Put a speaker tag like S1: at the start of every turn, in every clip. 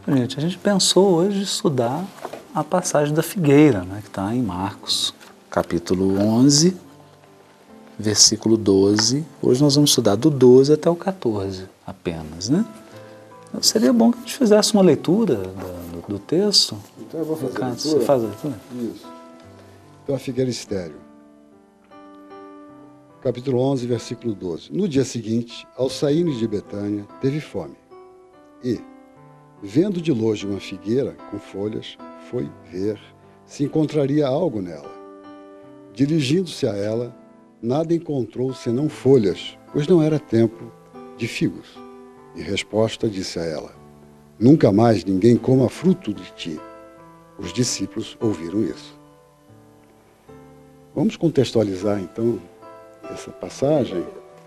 S1: Gente, a gente pensou hoje estudar a passagem da figueira, né, que está em Marcos, capítulo 11, versículo 12. Hoje nós vamos estudar do 12 até o 14 apenas, né? Então, seria bom que a gente fizesse uma leitura do texto.
S2: Então eu vou fazer a leitura.
S1: Você faz a leitura?
S2: Isso. Então a figueira estéril. Capítulo 11, versículo 12. No dia seguinte, ao saírem de Betânia, teve fome. E, vendo de longe uma figueira com folhas, foi ver se encontraria algo nela. Dirigindo-se a ela, nada encontrou senão folhas, pois não era tempo de figos. Em resposta, disse a ela: Nunca mais ninguém coma fruto de ti. Os discípulos ouviram isso. Vamos contextualizar, então, essa passagem.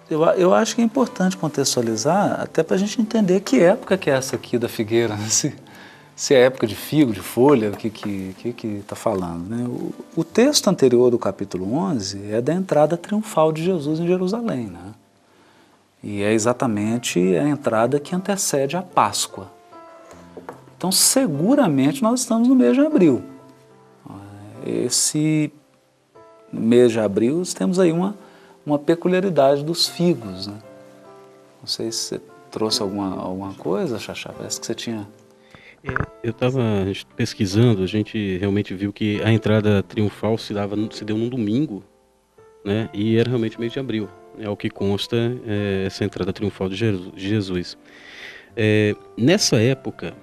S1: Eu acho que é importante contextualizar, até para a gente entender que época que é essa aqui da figueira, né? Se é época de figo, de folha, o que está falando, né? O texto anterior do capítulo 11 é da entrada triunfal de Jesus em Jerusalém, né? E é exatamente a entrada que antecede a Páscoa. Então, seguramente, nós estamos no mês de abril. Esse mês de abril, temos aí uma peculiaridade dos figos, né? Não sei se você trouxe alguma coisa, Xaxá, parece que você tinha...
S3: Eu estava pesquisando, a gente realmente viu que a entrada triunfal se deu num domingo, né? E era realmente mês de abril, é o que consta essa entrada triunfal de Jesus. Nessa época,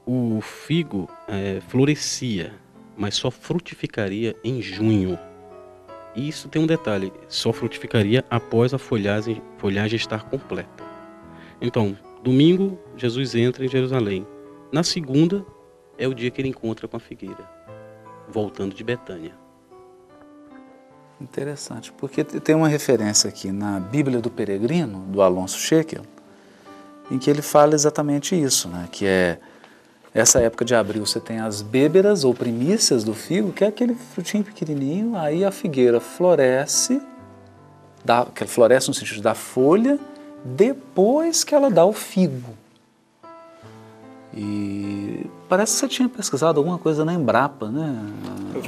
S3: o figo florescia, mas só frutificaria em junho. E isso tem um detalhe, só frutificaria após a folhagem estar completa. Então, domingo, Jesus entra em Jerusalém. Na segunda, é o dia que ele encontra com a figueira, voltando de Betânia.
S1: Interessante, porque tem uma referência aqui na Bíblia do Peregrino, do Alonso Shekel, em que ele fala exatamente isso, né? Que é essa época de abril, você tem as bêberas ou primícias do figo, que é aquele frutinho pequenininho, aí a figueira floresce, floresce no sentido de dar folha, depois que ela dá o figo. E parece que você tinha pesquisado alguma coisa na Embrapa, né?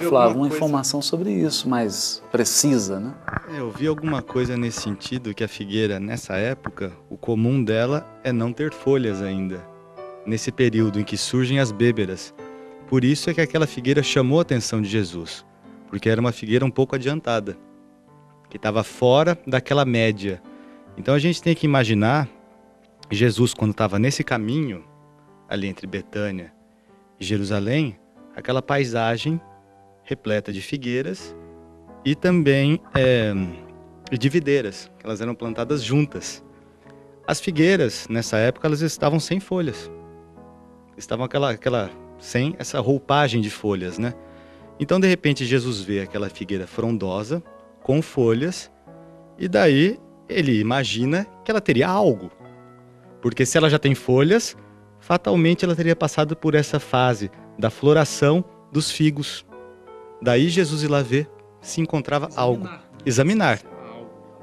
S1: Flávio, uma informação sobre isso, mais precisa, né?
S4: Eu vi alguma coisa nesse sentido, que a figueira, nessa época, o comum dela é não ter folhas ainda, nesse período em que surgem as bêberas. Por isso é que aquela figueira chamou a atenção de Jesus, porque era uma figueira um pouco adiantada, que estava fora daquela média. Então a gente tem que imaginar Jesus, quando estava nesse caminho, ali entre Betânia e Jerusalém, aquela paisagem repleta de figueiras e também de videiras, que elas eram plantadas juntas. As figueiras, nessa época, elas estavam sem folhas. Estavam sem essa roupagem de folhas, né? Então, de repente, Jesus vê aquela figueira frondosa, com folhas, e daí ele imagina que ela teria algo. Porque se ela já tem folhas, fatalmente ela teria passado por essa fase da floração dos figos. Daí Jesus ir lá ver se encontrava algo. Examinar.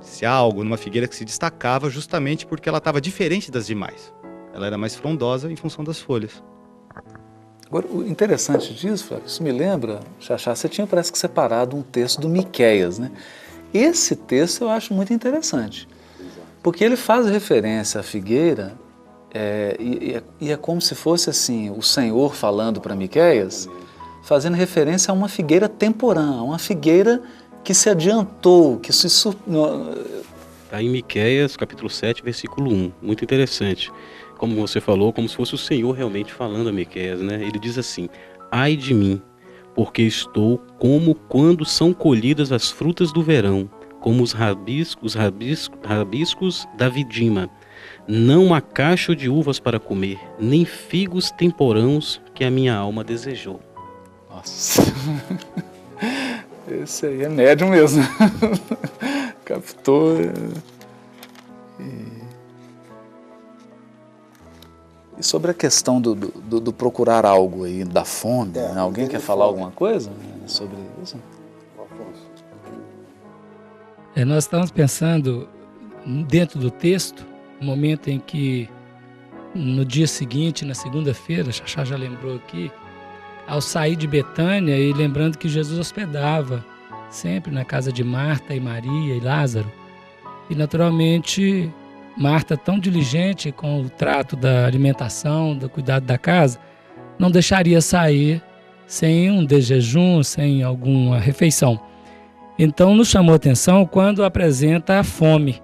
S4: Se há algo numa figueira que se destacava justamente porque ela estava diferente das demais. Ela era mais frondosa em função das folhas.
S1: Agora, o interessante disso, Flávio, isso me lembra, Xaxá, você tinha parece que separado um texto do Miqueias, né? Esse texto eu acho muito interessante, porque ele faz referência à figueira e é como se fosse assim, o Senhor falando para Miqueias, fazendo referência a uma figueira temporã, uma figueira que se adiantou, que se...
S3: Está em Miqueias, capítulo 7, versículo 1, muito interessante. Como você falou, como se fosse o Senhor realmente falando a Miqueias, né? Ele diz assim: ai de mim, porque estou como quando são colhidas as frutas do verão, como os rabiscos da vidima. Não há cacho de uvas para comer, nem figos temporãos que a minha alma desejou.
S1: Nossa, esse aí é médium mesmo. Captou. E sobre a questão do procurar algo aí, da fome, né? Alguém quer falar alguma coisa sobre isso?
S5: Nós estamos pensando, dentro do texto, no momento em que, no dia seguinte, na segunda-feira, Xaxá já lembrou aqui, ao sair de Betânia, e lembrando que Jesus hospedava sempre na casa de Marta e Maria e Lázaro. E, naturalmente, Marta, tão diligente com o trato da alimentação, do cuidado da casa, não deixaria sair sem um desjejum, sem alguma refeição. Então, nos chamou a atenção quando apresenta a fome.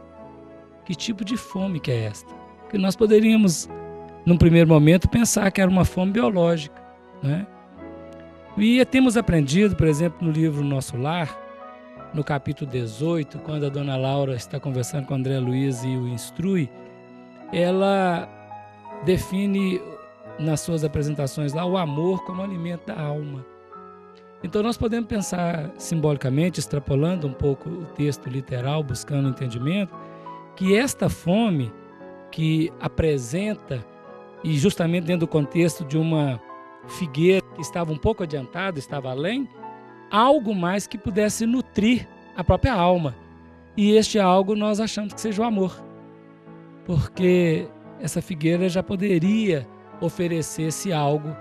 S5: Que tipo de fome que é esta? Porque nós poderíamos, num primeiro momento, pensar que era uma fome biológica, né? E temos aprendido, por exemplo, no livro Nosso Lar, no capítulo 18, quando a dona Laura está conversando com o André Luiz e o instrui, ela define nas suas apresentações lá o amor como alimento da alma. Então nós podemos pensar simbolicamente, extrapolando um pouco o texto literal, buscando entendimento, que esta fome que apresenta, e justamente dentro do contexto de uma figueira que estava um pouco adiantada, estava além, algo mais que pudesse nutrir a própria alma. E este algo nós achamos que seja o amor, porque essa figueira já poderia oferecer esse algo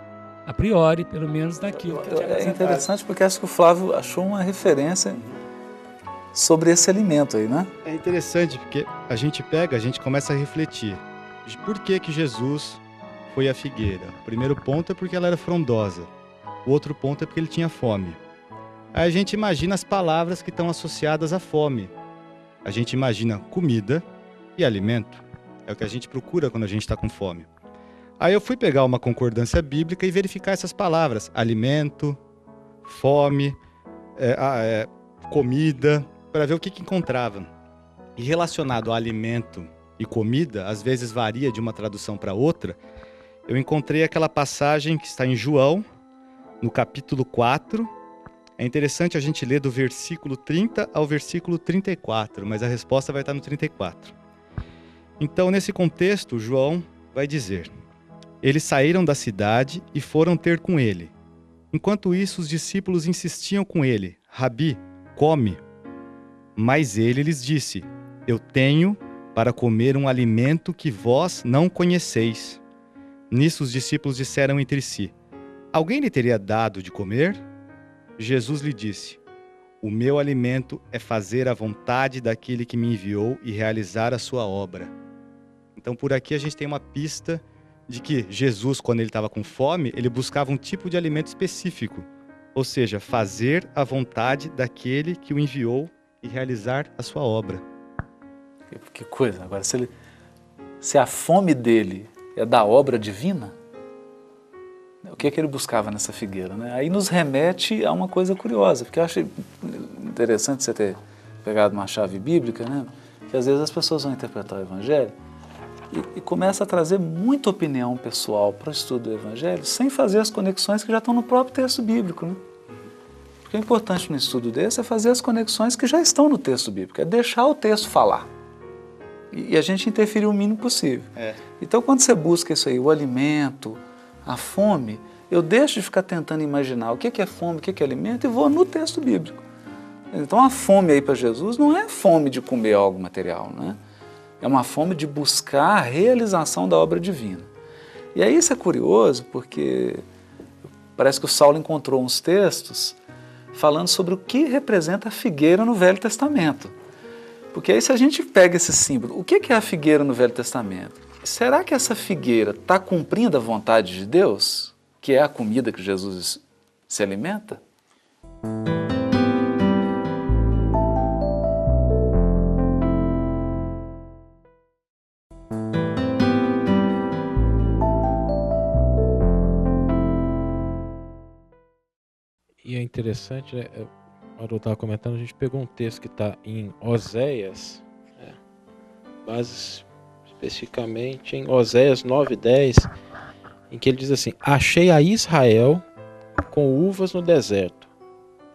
S5: a priori, pelo menos naquilo que tinha
S1: É interessante porque acho que o Flávio achou uma referência sobre esse alimento aí, né?
S4: É interessante porque a gente começa a refletir. Por que Jesus foi à figueira? O primeiro ponto é porque ela era frondosa. O outro ponto é porque ele tinha fome. Aí a gente imagina as palavras que estão associadas à fome. A gente imagina comida e alimento. É o que a gente procura quando a gente está com fome. Aí eu fui pegar uma concordância bíblica e verificar essas palavras. Alimento, fome, comida, para ver o que encontrava. E relacionado a alimento e comida, às vezes varia de uma tradução para outra, eu encontrei aquela passagem que está em João, no capítulo 4. É interessante a gente ler do versículo 30 ao versículo 34, mas a resposta vai estar no 34. Então, nesse contexto, João vai dizer: eles saíram da cidade e foram ter com ele. Enquanto isso, os discípulos insistiam com ele: Rabi, come. Mas ele lhes disse: eu tenho para comer um alimento que vós não conheceis. Nisso os discípulos disseram entre si: alguém lhe teria dado de comer? Jesus lhe disse: o meu alimento é fazer a vontade daquele que me enviou e realizar a sua obra. Então por aqui a gente tem uma pista de que Jesus, quando ele estava com fome, ele buscava um tipo de alimento específico, ou seja, fazer a vontade daquele que o enviou e realizar a sua obra.
S1: Que coisa! Agora, se a fome dele é da obra divina, o que ele buscava nessa figueira, né? Aí nos remete a uma coisa curiosa, porque eu acho interessante você ter pegado uma chave bíblica, né? Que às vezes as pessoas vão interpretar o Evangelho e começa a trazer muita opinião pessoal para o estudo do Evangelho, sem fazer as conexões que já estão no próprio texto bíblico, né? Porque o importante no estudo desse é fazer as conexões que já estão no texto bíblico, é deixar o texto falar. E a gente interferir o mínimo possível. Então, quando você busca isso aí, o alimento, a fome, eu deixo de ficar tentando imaginar o que é fome, o que é alimento, e vou no texto bíblico. Então, a fome aí para Jesus não é fome de comer algo material, né? É uma fome de buscar a realização da obra divina. E aí isso é curioso, porque parece que o Saulo encontrou uns textos falando sobre o que representa a figueira no Velho Testamento. Porque aí se a gente pega esse símbolo, o que é a figueira no Velho Testamento? Será que essa figueira está cumprindo a vontade de Deus, que é a comida que Jesus se alimenta?
S3: E é interessante, né? Eu estava comentando, a gente pegou um texto que está em Oséias, mas especificamente em Oséias 9:10, em que ele diz assim: achei a Israel com uvas no deserto,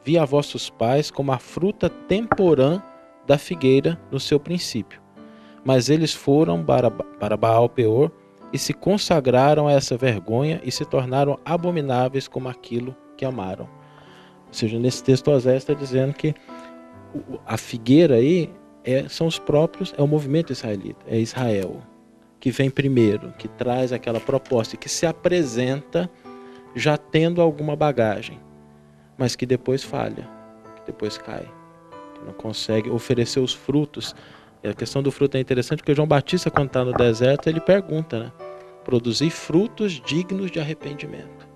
S3: vi a vossos pais como a fruta temporã da figueira no seu princípio, mas eles foram para Baal Peor
S6: e se consagraram a essa vergonha e se tornaram abomináveis como aquilo que amaram. Ou seja, nesse texto Oséias está dizendo que a figueira aí são os próprios, é o movimento israelita, é Israel, que vem primeiro, que traz aquela proposta e que se apresenta já tendo alguma bagagem, mas que depois falha, que depois cai, que não consegue oferecer os frutos. E a questão do fruto é interessante porque João Batista, quando está no deserto, ele pergunta, né? Produzir frutos dignos de arrependimento.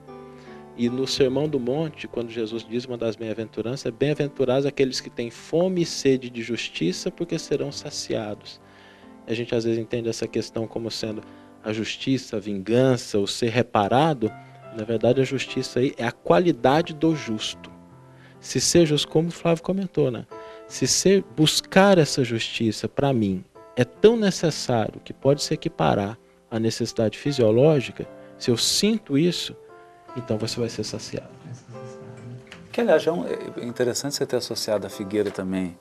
S6: E no Sermão do Monte, quando Jesus diz uma das bem-aventuranças, é bem-aventurados aqueles que têm fome e sede de justiça, porque serão saciados. A gente às vezes entende essa questão como sendo a justiça, a vingança, o ser reparado. Na verdade, a justiça aí é a qualidade do justo. Se ser justo, como o Flávio comentou, né? Se buscar essa justiça, para mim, é tão necessário que pode se equiparar à necessidade fisiológica, se eu sinto isso, então você vai ser saciado.
S1: Que, aliás, é interessante você ter associado a figueira também,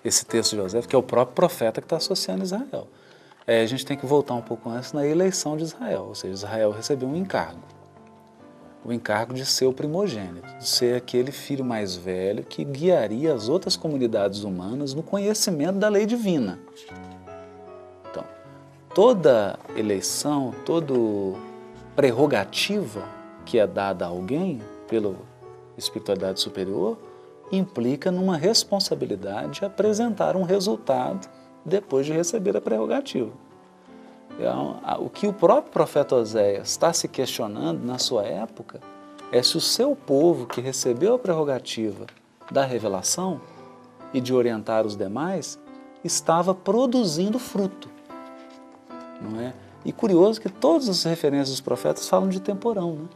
S1: esse texto de José, que é o próprio profeta que está associando Israel. A gente tem que voltar um pouco antes na eleição de Israel, ou seja, Israel recebeu um encargo. O encargo de ser o primogênito, de ser aquele filho mais velho que guiaria as outras comunidades humanas no conhecimento da lei divina. Então, toda eleição, toda prerrogativa que é dada a alguém pela espiritualidade superior implica numa responsabilidade de apresentar um resultado depois de receber a prerrogativa. O que o próprio profeta Oséias está se questionando na sua época é se o seu povo, que recebeu a prerrogativa da revelação e de orientar os demais, estava produzindo fruto. Não é? E curioso que todas as referências dos profetas falam de temporão, né?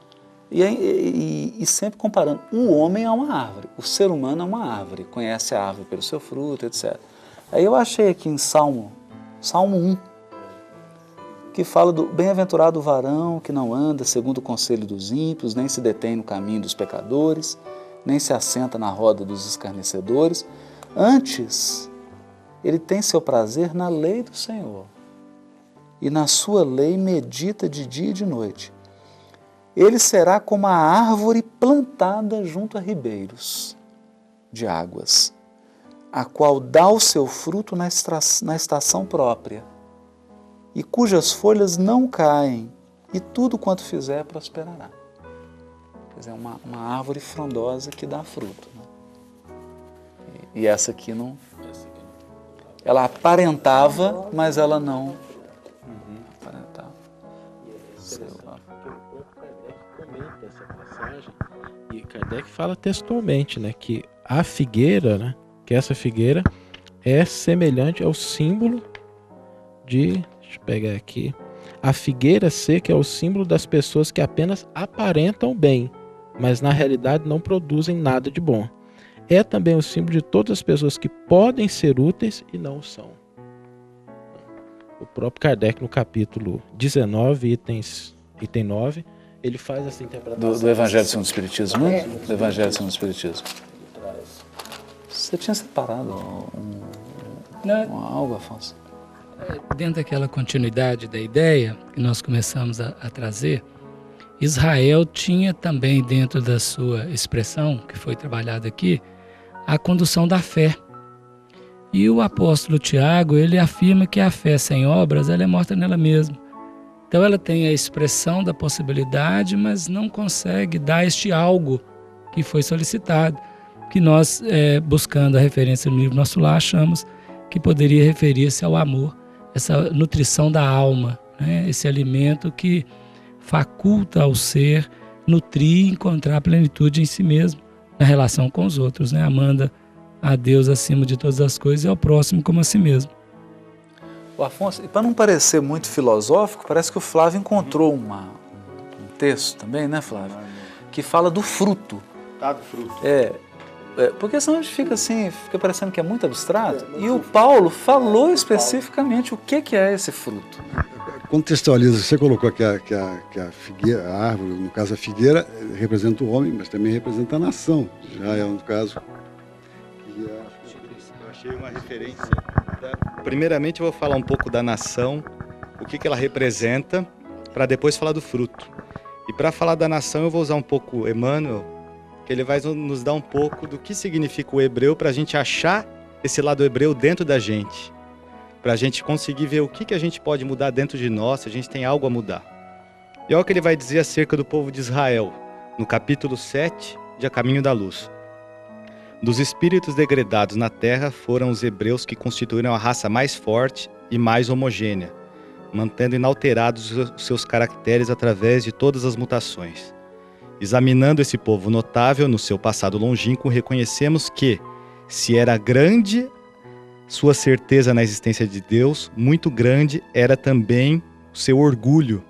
S1: E sempre comparando o homem a uma árvore, o ser humano a uma árvore, conhece a árvore pelo seu fruto, etc. Aí eu achei aqui em Salmo 1, que fala do bem-aventurado varão que não anda segundo o conselho dos ímpios, nem se detém no caminho dos pecadores, nem se assenta na roda dos escarnecedores. Antes, ele tem seu prazer na lei do Senhor, e na sua lei medita de dia e de noite. Ele será como a árvore plantada junto a ribeiros de águas, a qual dá o seu fruto na estação própria, e cujas folhas não caem, e tudo quanto fizer prosperará. Quer dizer, uma árvore frondosa que dá fruto. Né? E essa aqui não... Ela aparentava, mas ela não aparentava.
S6: Comenta essa passagem, e Kardec fala textualmente, né, que a figueira, né, que essa figueira é semelhante ao símbolo de... Deixa eu pegar aqui. A figueira seca é o símbolo das pessoas que apenas aparentam bem, mas na realidade não produzem nada de bom. É também o símbolo de todas as pessoas que podem ser úteis e não são. O próprio Kardec, no capítulo 19, item 9, ele faz essa interpretação.
S1: Do Evangelho segundo o Espiritismo, né? Do Evangelho segundo o Espiritismo. Você tinha separado algo, Afonso?
S5: Dentro daquela continuidade da ideia que nós começamos a trazer, Israel tinha também dentro da sua expressão, que foi trabalhada aqui, a condução da fé. E o apóstolo Tiago, ele afirma que a fé sem obras, ela é morta nela mesma. Então ela tem a expressão da possibilidade, mas não consegue dar este algo que foi solicitado, que nós, buscando a referência no livro Nosso Lar, achamos que poderia referir-se ao amor, essa nutrição da alma, né? Esse alimento que faculta ao ser nutrir e encontrar plenitude em si mesmo, na relação com os outros, né? Amando a Deus acima de todas as coisas e ao próximo como a si mesmo.
S1: O Afonso, e para não parecer muito filosófico, parece que o Flávio encontrou um texto também, né, Flávio? Que fala do fruto.
S4: Tá, do fruto.
S1: Porque senão a gente fica assim, fica parecendo que é muito abstrato. E o Paulo falou especificamente o que é esse fruto.
S2: Contextualiza, você colocou que a figueira, a árvore, no caso a figueira, representa o homem, mas também representa a nação. Já é no caso.
S4: Eu achei uma referência. Primeiramente eu vou falar um pouco da nação, o que ela representa para depois falar do fruto. E para falar da nação eu vou usar um pouco Emmanuel, que ele vai nos dar um pouco do que significa o hebreu para a gente achar esse lado hebreu dentro da gente. Para a gente conseguir ver o que a gente pode mudar dentro de nós, se a gente tem algo a mudar. E olha o que ele vai dizer acerca do povo de Israel, no capítulo 7 de A Caminho da Luz. Dos espíritos degradados na terra foram os hebreus que constituíram a raça mais forte e mais homogênea, mantendo inalterados os seus caracteres através de todas as mutações. Examinando esse povo notável no seu passado longínquo, reconhecemos que, se era grande sua certeza na existência de Deus, muito grande era também o seu orgulho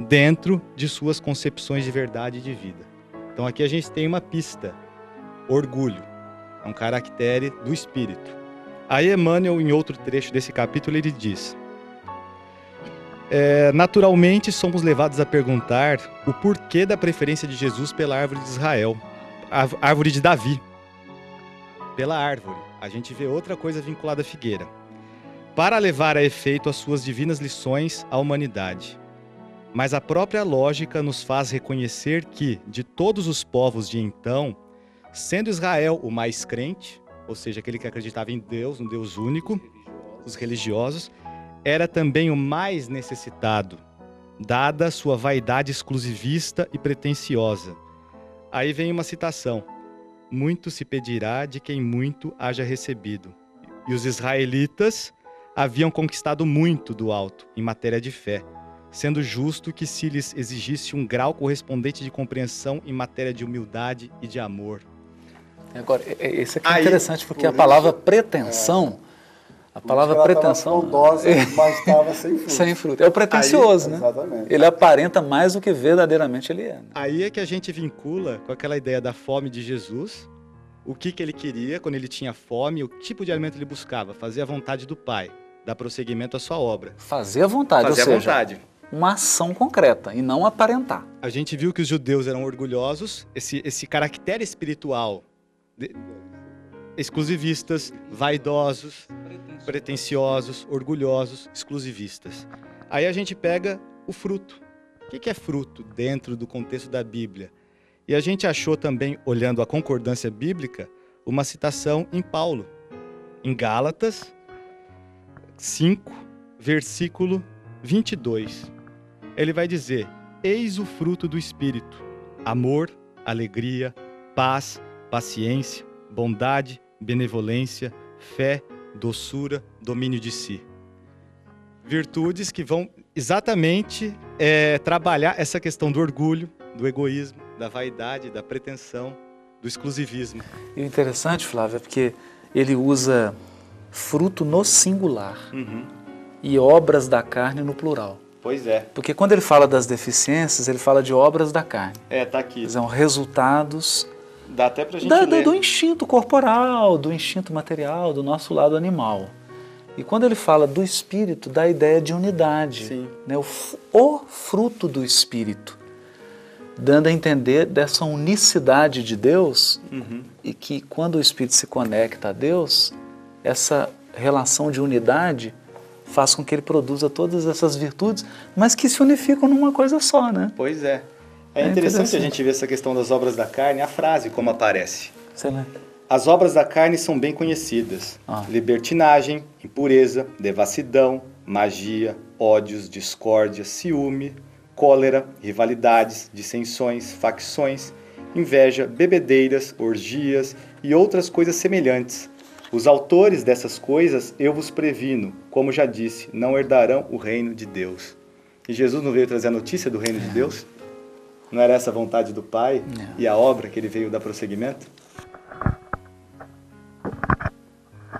S4: dentro de suas concepções de verdade e de vida. Então aqui a gente tem uma pista. Orgulho é um caractere do espírito. Aí Emmanuel, em outro trecho desse capítulo, ele diz: naturalmente somos levados a perguntar o porquê da preferência de Jesus pela árvore de Israel, a árvore de Davi. Pela árvore, a gente vê outra coisa vinculada à figueira, para levar a efeito as suas divinas lições à humanidade. Mas a própria lógica nos faz reconhecer que, de todos os povos de então, sendo Israel o mais crente, ou seja, aquele que acreditava em Deus, um Deus único, os religiosos, era também o mais necessitado, dada sua vaidade exclusivista e pretensiosa. Aí vem uma citação: muito se pedirá de quem muito haja recebido. E os israelitas haviam conquistado muito do alto em matéria de fé, sendo justo que se lhes exigisse um grau correspondente de compreensão em matéria de humildade e de amor.
S1: Agora, esse aqui é interessante, porque a palavra pretensão, a palavra pretensão,
S2: frondosa, mas estava sem fruto.
S1: Sem fruto. É o pretensioso, né?
S2: Exatamente.
S1: Ele aparenta mais do que verdadeiramente ele é. Né?
S4: Aí é que a gente vincula com aquela ideia da fome de Jesus, o que ele queria quando ele tinha fome, o tipo de alimento ele buscava, fazer a vontade do Pai, dar prosseguimento à sua obra.
S1: Fazer a vontade,
S4: Fazer
S1: ou seja,
S4: a vontade.
S1: Uma ação concreta e não aparentar.
S4: A gente viu que os judeus eram orgulhosos, esse caractere espiritual, exclusivistas, vaidosos, pretensiosos, orgulhosos, exclusivistas. Aí a gente pega o fruto. O que é fruto dentro do contexto da Bíblia? E a gente achou também, olhando a concordância bíblica, uma citação em Paulo, em Gálatas 5, versículo 22. Ele vai dizer: eis o fruto do Espírito: amor, alegria, paz, paciência, bondade, benevolência, fé, doçura, domínio de si. Virtudes que vão exatamente trabalhar essa questão do orgulho, do egoísmo, da vaidade, da pretensão, do exclusivismo.
S1: E o interessante, Flávio, é porque ele usa fruto no singular e obras da carne no plural.
S4: Pois é.
S1: Porque quando ele fala das deficiências, ele fala de obras da carne.
S4: Tá aqui.
S1: São resultados
S4: Dá até pra gente ler.
S1: do instinto corporal, do instinto material, do nosso lado animal. E quando ele fala do espírito, dá a ideia de unidade.
S4: Sim.
S1: Né? O fruto do espírito, dando a entender dessa unicidade de Deus e que quando o espírito se conecta a Deus, essa relação de unidade faz com que ele produza todas essas virtudes, mas que se unificam numa coisa só, né?
S4: Pois é. É interessante a gente ver essa questão das obras da carne, a frase como aparece.
S1: Você lê?
S4: As obras da carne são bem conhecidas. Libertinagem, impureza, devassidão, magia, ódios, discórdia, ciúme, cólera, rivalidades, dissensões, facções, inveja, bebedeiras, orgias e outras coisas semelhantes. Os autores dessas coisas, eu vos previno, como já disse, não herdarão o reino de Deus. E Jesus não veio trazer a notícia do reino de Deus? Não era essa a vontade do Pai e a obra que ele veio dar prosseguimento?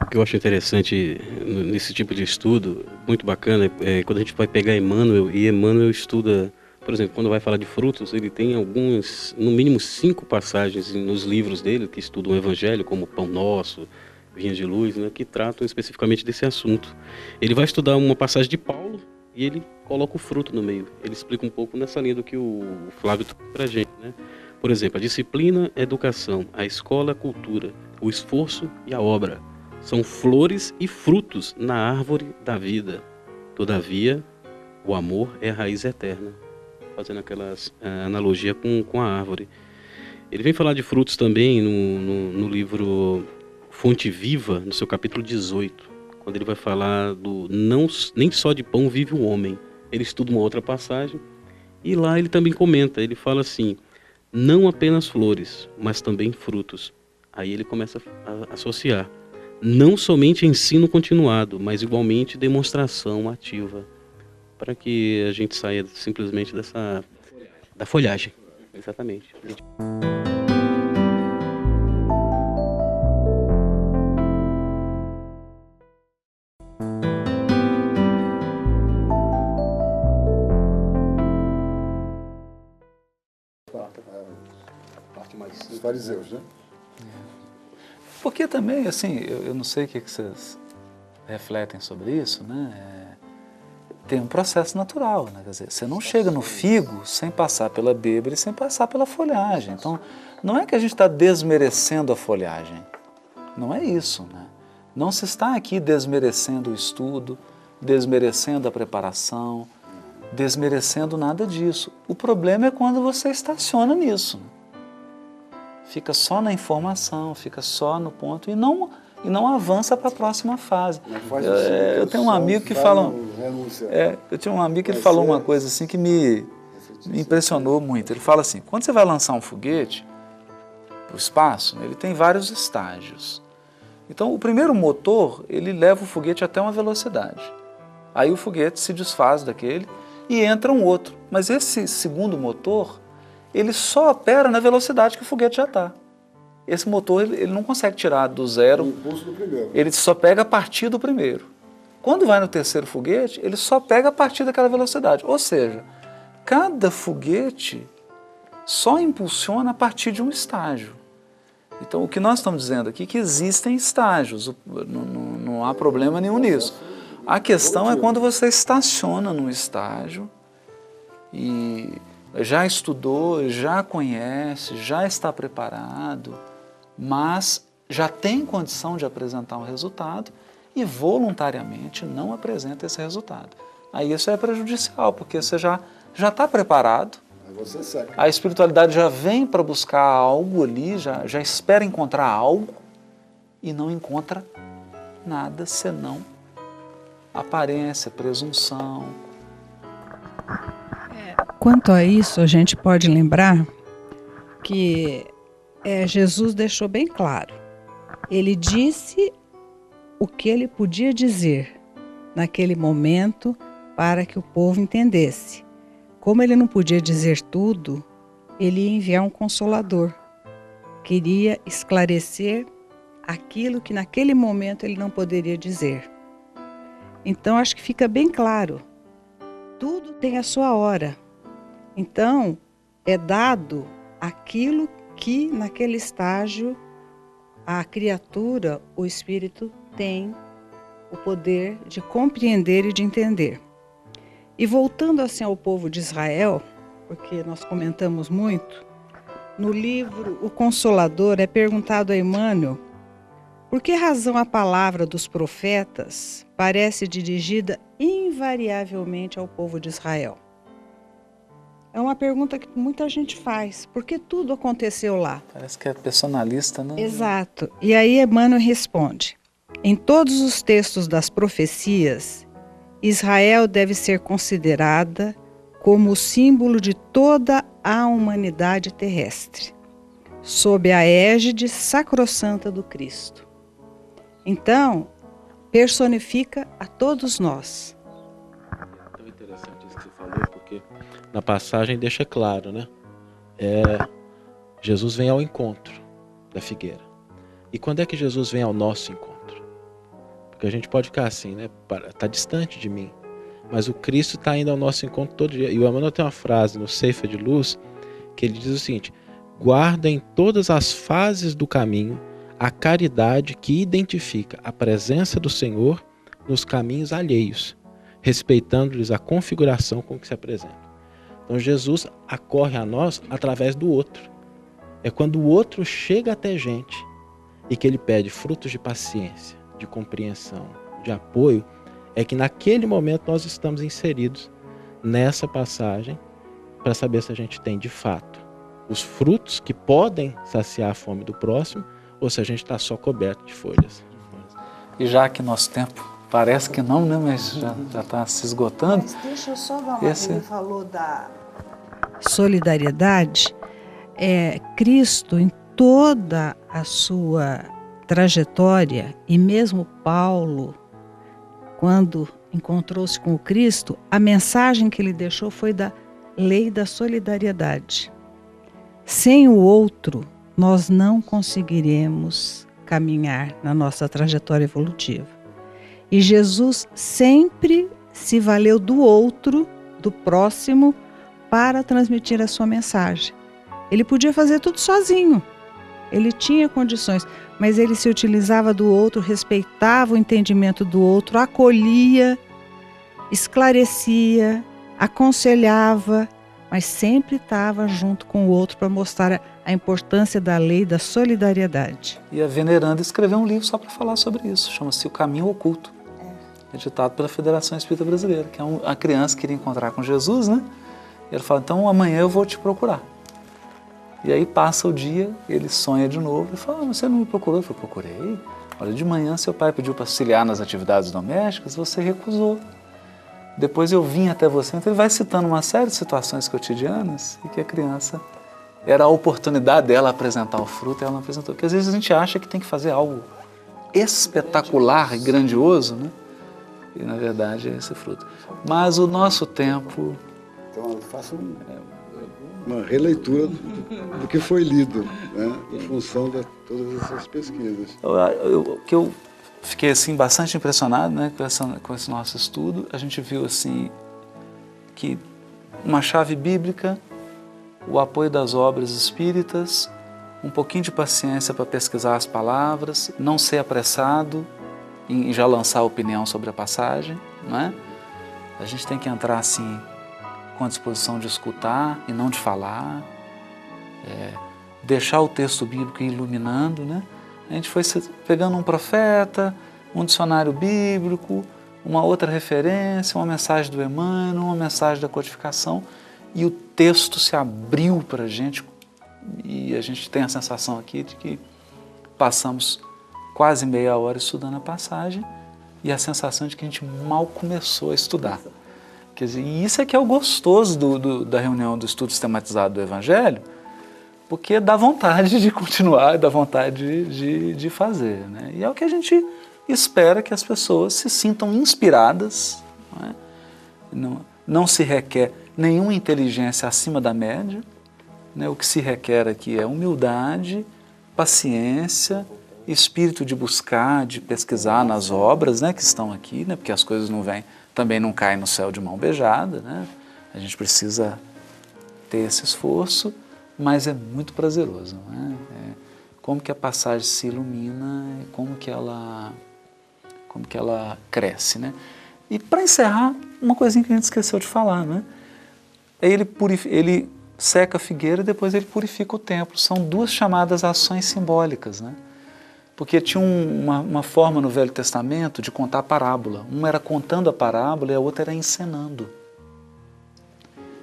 S3: O que eu acho interessante nesse tipo de estudo, muito bacana, é quando a gente vai pegar Emmanuel, e Emmanuel estuda, por exemplo, quando vai falar de frutos, ele tem algumas, no mínimo 5 passagens nos livros dele, que estudam o Evangelho, como Pão Nosso, Vinhas de Luz, né, que tratam especificamente desse assunto. Ele vai estudar uma passagem de Paulo e ele coloca o fruto no meio. Ele explica um pouco nessa linha do que o Flávio trouxe pra gente, né? Por exemplo, a disciplina é educação, a escola é cultura, o esforço e a obra são flores e frutos na árvore da vida. Todavia, O amor é a raiz eterna, fazendo aquelas analogia com a árvore. Ele vem falar de frutos também no livro Fonte Viva, no seu capítulo 18, quando ele vai falar do nem só de pão vive o homem. Ele estuda uma outra passagem e lá ele também comenta, ele fala assim, não apenas flores, mas também frutos. Aí ele começa a associar, não somente ensino continuado, mas igualmente demonstração ativa, para que a gente saia simplesmente da folhagem. Exatamente.
S2: Os fariseus, né?
S1: Porque também, assim, eu não sei o que vocês refletem sobre isso, né? Tem um processo natural, né? Quer dizer, você não chega no figo sem passar pela bêbara e sem passar pela folhagem. Então, não é que a gente está desmerecendo a folhagem. Não é isso, né? Não se está aqui desmerecendo o estudo, desmerecendo a preparação, desmerecendo nada disso. O problema é quando você estaciona nisso. Fica só na informação, fica só no ponto e não avança para a próxima fase. Eu tenho um amigo que fala... eu tinha um amigo que ele falou uma coisa assim que me impressionou muito. Ele fala assim, quando você vai lançar um foguete para o espaço, ele tem vários estágios. Então, o primeiro motor, ele leva o foguete até uma velocidade. Aí o foguete se desfaz daquele e entra um outro. Mas esse segundo motor, ele só opera na velocidade que o foguete já está. Esse motor, ele não consegue tirar do zero.
S2: O impulso do primeiro.
S1: Ele só pega a partir do primeiro. Quando vai no terceiro foguete, ele só pega a partir daquela velocidade. Ou seja, cada foguete só impulsiona a partir de um estágio. Então, o que nós estamos dizendo aqui é que existem estágios, não há problema nenhum nisso. A questão é quando você estaciona num estágio e já estudou, já conhece, já está preparado, mas já tem condição de apresentar um resultado e voluntariamente não apresenta esse resultado. Aí isso é prejudicial, porque você já está preparado,
S2: Você segue.
S1: a espiritualidade já vem para buscar algo ali, já espera encontrar algo e não encontra nada senão aparência, presunção.
S7: Quanto a isso, a gente pode lembrar que Jesus deixou bem claro. Ele disse o que ele podia dizer naquele momento para que o povo entendesse. Como ele não podia dizer tudo, ele ia enviar um consolador. Queria esclarecer aquilo que naquele momento ele não poderia dizer. Então, acho que fica bem claro. Tudo tem a sua hora. Então, é dado aquilo que naquele estágio a criatura, o espírito, tem o poder de compreender e de entender. E voltando assim ao povo de Israel, porque nós comentamos muito, no livro O Consolador é perguntado a Emmanuel por que razão a palavra dos profetas parece dirigida invariavelmente ao povo de Israel. É uma pergunta que muita gente faz, porque tudo aconteceu lá.
S1: Parece que é personalista, né?
S7: Exato. E aí Emmanuel responde, em todos os textos das profecias, Israel deve ser considerada como o símbolo de toda a humanidade terrestre, sob a égide sacrossanta do Cristo. Então, personifica a todos nós.
S6: É tão interessante isso que você falou, porque na passagem deixa claro, né? Jesus vem ao encontro da figueira. E quando é que Jesus vem ao nosso encontro? Porque a gente pode ficar assim, né? Está distante de mim. Mas o Cristo está indo ao nosso encontro todo dia. E o Emmanuel tem uma frase no Ceifa de Luz que ele diz o seguinte: guarda em todas as fases do caminho a caridade que identifica a presença do Senhor nos caminhos alheios, respeitando-lhes a configuração com que se apresenta. Então Jesus acorre a nós através do outro. É quando o outro chega até a gente e que ele pede frutos de paciência, de compreensão, de apoio, é que naquele momento nós estamos inseridos nessa passagem para saber se a gente tem de fato os frutos que podem saciar a fome do próximo ou se a gente está só coberto de folhas.
S1: E já que nosso tempo parece que não, né? Mas já está se esgotando.
S7: Mas deixa eu só dar uma... Ele falou da solidariedade. Cristo, em toda a sua trajetória, e mesmo Paulo, quando encontrou-se com o Cristo, a mensagem que ele deixou foi da lei da solidariedade. Sem o outro, nós não conseguiremos caminhar na nossa trajetória evolutiva. E Jesus sempre se valeu do outro, do próximo, para transmitir a sua mensagem. Ele podia fazer tudo sozinho. Ele tinha condições, mas ele se utilizava do outro, respeitava o entendimento do outro, acolhia, esclarecia, aconselhava, mas sempre estava junto com o outro para mostrar a importância da lei da solidariedade.
S1: E a Veneranda escreveu um livro só para falar sobre isso, chama-se O Caminho Oculto, editado pela Federação Espírita Brasileira, que é uma criança que queria encontrar com Jesus, né? E ele fala, então amanhã eu vou te procurar. E aí passa o dia, ele sonha de novo, e fala, você não me procurou? Eu falei, procurei. Olha, de manhã seu pai pediu para auxiliar nas atividades domésticas, você recusou. Depois eu vim até você. Então ele vai citando uma série de situações cotidianas e que a criança, era a oportunidade dela apresentar o fruto e ela não apresentou. Porque às vezes a gente acha que tem que fazer algo espetacular e grandioso, né? E na verdade é esse fruto. Mas o nosso tempo...
S2: Então eu faço uma releitura do que foi lido, né? Em função de todas essas pesquisas.
S1: Que eu fiquei assim, bastante impressionado, né, com esse nosso estudo. A gente viu assim, que uma chave bíblica, o apoio das obras espíritas, um pouquinho de paciência para pesquisar as palavras, não ser apressado em já lançar opinião sobre a passagem, não é? A gente tem que entrar assim com a disposição de escutar e não de falar, deixar o texto bíblico iluminando, né? A gente foi pegando um profeta, um dicionário bíblico, uma outra referência, uma mensagem do Emmanuel, uma mensagem da codificação, e o texto se abriu para a gente, e a gente tem a sensação aqui de que passamos quase meia hora estudando a passagem, e a sensação de que a gente mal começou a estudar. Quer dizer, e isso é que é o gostoso da reunião do estudo sistematizado do Evangelho, porque dá vontade de continuar, dá vontade de fazer, né? E é o que a gente espera, que as pessoas se sintam inspiradas, não é? Não se requer nenhuma inteligência acima da média, né? O que se requer aqui é humildade, paciência, espírito de buscar, de pesquisar nas obras, né, que estão aqui, né? Porque as coisas também não caem no céu de mão beijada, né? A gente precisa ter esse esforço, mas é muito prazeroso, né? Como que a passagem se ilumina, como que ela cresce, né? E para encerrar, uma coisinha que a gente esqueceu de falar, né? Ele seca a figueira e depois ele purifica o templo. São duas chamadas ações simbólicas, né? Porque tinha uma forma no Velho Testamento de contar a parábola. Uma era contando a parábola e a outra era encenando.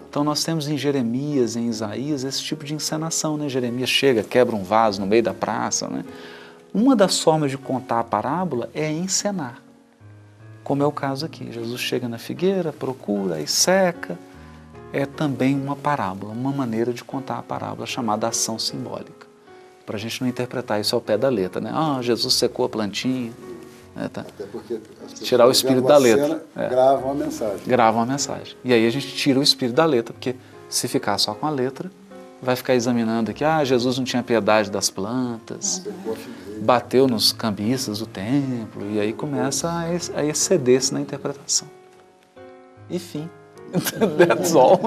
S1: Então nós temos em Jeremias, em Isaías, esse tipo de encenação, né? Jeremias chega, quebra um vaso no meio da praça, né? Uma das formas de contar a parábola é encenar, como é o caso aqui. Jesus chega na figueira, procura e seca. É também uma parábola, uma maneira de contar a parábola chamada ação simbólica, para a gente não interpretar isso ao pé da letra, né? Jesus secou a plantinha. Né, tá?
S2: Até porque as pessoas,
S1: tirar o espírito da letra.
S2: Gravam a mensagem.
S1: Gravam a mensagem. E aí a gente tira o espírito da letra, porque se ficar só com a letra, vai ficar examinando aqui, Jesus não tinha piedade das plantas, bateu nos cambistas do templo, e aí começa a exceder-se na interpretação. Enfim, that's all.